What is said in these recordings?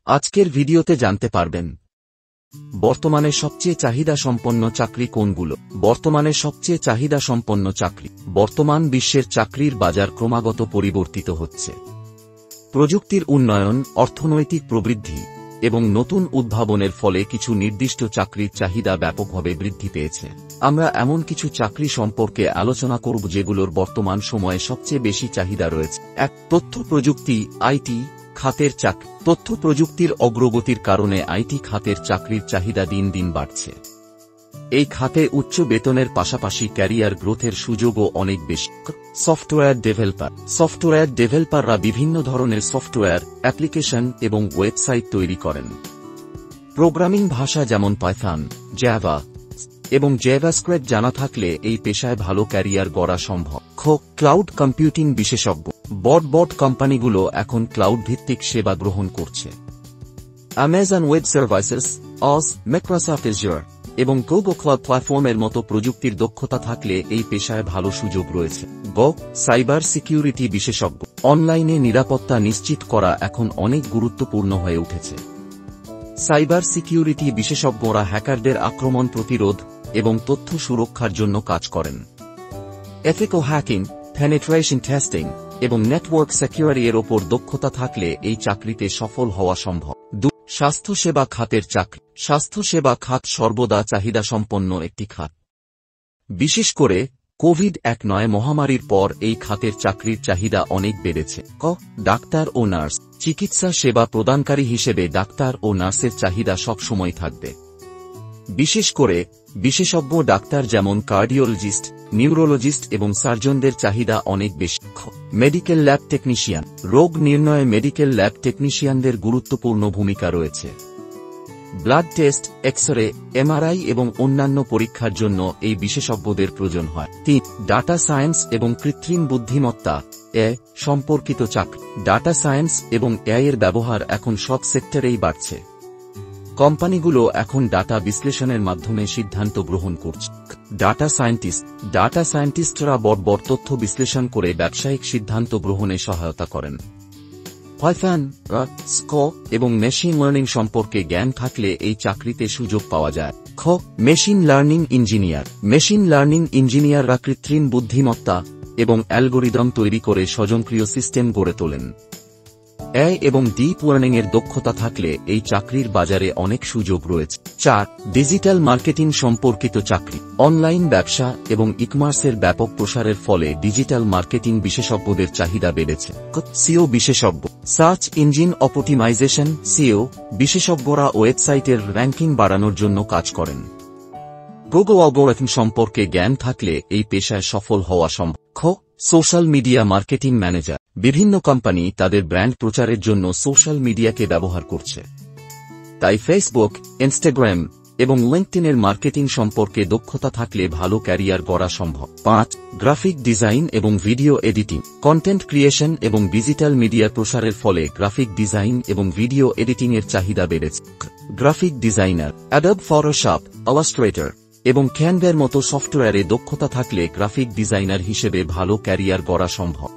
আজকের ভিডিওতে জানতে পারবেন বর্তমানে সবচেয়ে চাহিদা সম্পন্ন চাকরি কোনগুলো। বর্তমানে সবচেয়ে চাহিদা সম্পন্ন চাকরি। বর্তমান বিশ্বের চাকরির বাজার ক্রমাগত পরিবর্তিত হচ্ছে। প্রযুক্তির উন্নয়ন, অর্থনৈতিক প্রবৃদ্ধি এবং নতুন উদ্ভাবনের ফলে কিছু নির্দিষ্ট চাকরির চাহিদা ব্যাপকভাবে বৃদ্ধি পেয়েছে। আমরা এমন কিছু চাকরি সম্পর্কে আলোচনা করব যেগুলোর বর্তমান সময়ে সবচেয়ে বেশি চাহিদা রয়েছে। 1. তথ্য প্রযুক্তি আইটি খাতের চাকরি। তথ্য প্রযুক্তির অগ্রগতির কারণে আইটি খাতের চাকরির চাহিদা দিন দিন বাড়ছে। এই খাতে উচ্চ বেতনের পাশাপাশি ক্যারিয়ার গ্রোথের সুযোগও অনেক বেশি। Software developer. সফটওয়্যার ডেভেলপাররা বিভিন্ন ধরনের সফটওয়্যার, অ্যাপ্লিকেশন এবং ওয়েবসাইট তৈরি করেন। প্রোগ্রামিং ভাষা যেমন পাইথন, জাভা এবং জাভাস্ক্রিপ্ট জানা থাকলে এই পেশায় ভালো ক্যারিয়ার গড়া সম্ভব। ক্লাউড কম্পিউটিং বিশেষজ্ঞ। বড় কোম্পানিগুলো এখন ক্লাউড ভিত্তিক সেবা গ্রহণ করছে। অ্যামাজন ওয়েব সার্ভিসেস, মাইক্রোসফট এজুর এবং গুগল ক্লাউড প্ল্যাটফর্মের মতো প্রযুক্তির দক্ষতা থাকলে এই পেশায় ভালো সুযোগ রয়েছে। সাইবার সিকিউরিটি বিশেষজ্ঞ। অনলাইনে নিরাপত্তা নিশ্চিত করা এখন অনেক গুরুত্বপূর্ণ হয়ে উঠেছে। সাইবার সিকিউরিটি বিশেষজ্ঞরা হ্যাকারদের আক্রমণ প্রতিরোধ এবং তথ্য সুরক্ষার জন্য কাজ করেন। এথিক্যাল হ্যাকিং, পেনিট্রেশন টেস্টিং এবং নেটওয়ার্ক সিকিউরিটি এর ওপর দক্ষতা থাকলে এই চাকরিতে সফল হওয়া সম্ভব। 2. স্বাস্থ্যসেবা খাতের চাকরি। স্বাস্থ্যসেবা খাত সর্বদা চাহিদাসম্পন্ন একটি খাত। বিশেষ করে কোভিড-19 মহামারীর পর এই খাতের চাকরির চাহিদা অনেক বেড়েছে। ডাক্তার ও নার্স। চিকিৎসা সেবা প্রদানকারী হিসেবে ডাক্তার ও নার্সের চাহিদা সবসময় থাকবে। বিশেষ করে বিশেষজ্ঞ ডাক্তার যেমন কার্ডিওলজিস্ট, নিউরোলজিস্ট এবং সার্জনদের চাহিদা অনেক বেশি। Medical lab technician. রোগ নির্ণয়ে মেডিকেল ল্যাব টেকনিশিয়ানদের গুরুত্বপূর্ণ ভূমিকা রয়েছে। ব্লাড টেস্ট, এক্স-রে, এমআরআই এবং অন্যান্য পরীক্ষার জন্য এই বিশেষজ্ঞদের প্রয়োজন হয়। 3. ডাটা সায়েন্স এবং কৃত্রিম বুদ্ধিমত্তা সম্পর্কিত চাকরি। ডাটা সায়েন্স এবং এআই এর ব্যবহার এখন সব সেক্টরেই বাড়ছে। কোম্পানিগুলো এখন ডাটা বিশ্লেষণের মাধ্যমে সিদ্ধান্ত গ্রহণ করছে। Data scientist. ডাটা সায়েন্টিস্টরা বড় তথ্য বিশ্লেষণ করে ব্যবসায়িক সিদ্ধান্ত গ্রহণে সহায়তা করেন। পাইথন, এবং মেশিন লার্নিং সম্পর্কে জ্ঞান থাকলে এই চাকরিতে সুযোগ পাওয়া যায়। Machine learning engineer. Machine learning ইঞ্জিনিয়াররা কৃত্রিম বুদ্ধিমত্তা এবং অ্যালগরিদম তৈরি করে স্বয়ংক্রিয় সিস্টেম গড়ে তোলেন। এআই এবং ডিপ লার্নিং এর দক্ষতা থাকলে এই চাকরির বাজারে অনেক সুযোগ রয়েছে। 4. ডিজিটাল মার্কেটিং সম্পর্কিত চাকরি। অনলাইন ব্যবসা এবং ই-কমার্সের ব্যাপক প্রসারের ফলে ডিজিটাল মার্কেটিং বিশেষজ্ঞদের চাহিদা বেড়েছে। সিও বিশেষজ্ঞ। সার্চ ইঞ্জিন অপটিমাইজেশন সিও বিশেষজ্ঞরা ওয়েবসাইটের র্যাঙ্কিং বাড়ানোর জন্য কাজ করেন। গুগল অ্যালগরিদম সম্পর্কে জ্ঞান থাকলে এই পেশায় সফল হওয়া সম্ভব। Social media marketing manager. বিভিন্ন কোম্পানি তাদের ব্র্যান্ড প্রচারের জন্য সোশ্যাল মিডিয়াকে ব্যবহার করছে। তাই ফেসবুক, ইনস্টাগ্রাম এবং লিঙ্কডইনের মার্কেটিং সম্পর্কে দক্ষতা থাকলে ভালো ক্যারিয়ার গড়া সম্ভব। 5. গ্রাফিক ডিজাইন এবং ভিডিও এডিটিং। কন্টেন্ট ক্রিয়েশন এবং ডিজিটাল মিডিয়ার প্রসারের ফলে গ্রাফিক ডিজাইন এবং ভিডিও এডিটিং এর চাহিদা বেড়েছে। Graphic designer. Adobe Photoshop, Illustrator এবং ক্যানভার মতো সফটওয়্যারে দক্ষতা থাকলে গ্রাফিক ডিজাইনার হিসেবে ভালো ক্যারিয়ার গড়া সম্ভব।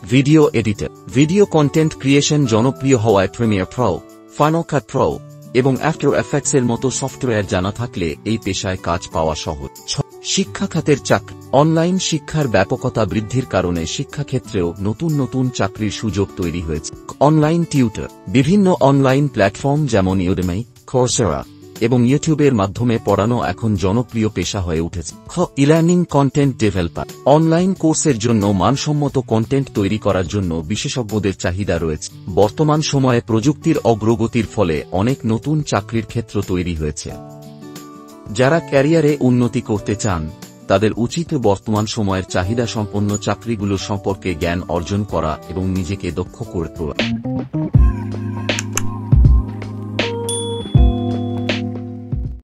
Video editor. Video content creation জনপ্রিয় হওয়ায় প্রিমিয়ার প্রো, ফাইনাল কাট প্রো এবং আফটার এফেক্টস এর মতো সফটওয়্যার জানা থাকলে এই পেশায় কাজ পাওয়া সহজ। শিক্ষা খাতের চাকরি। অনলাইন শিক্ষার ব্যাপকতা বৃদ্ধির কারণে শিক্ষাক্ষেত্রেও নতুন চাকরির সুযোগ তৈরি হয়েছে। Online tutor. বিভিন্ন অনলাইন প্ল্যাটফর্ম যেমন ইউডেমি, কোর্সেরা এবং ইউটিউবের মাধ্যমে পড়ানো এখন জনপ্রিয় পেশা হয়ে উঠেছে। E-learning content developer. অনলাইন কোর্সের জন্য মানসম্মত কন্টেন্ট তৈরি করার জন্য বিশেষজ্ঞদের চাহিদা রয়েছে। বর্তমান সময়ে প্রযুক্তির অগ্রগতির ফলে অনেক নতুন চাকরির ক্ষেত্র তৈরি হয়েছে। যারা ক্যারিয়ারে উন্নতি করতে চান তাদের উচিত বর্তমান সময়ের চাহিদা সম্পন্ন চাকরিগুলো সম্পর্কে জ্ঞান অর্জন করা এবং নিজেকে দক্ষ করে তোলা।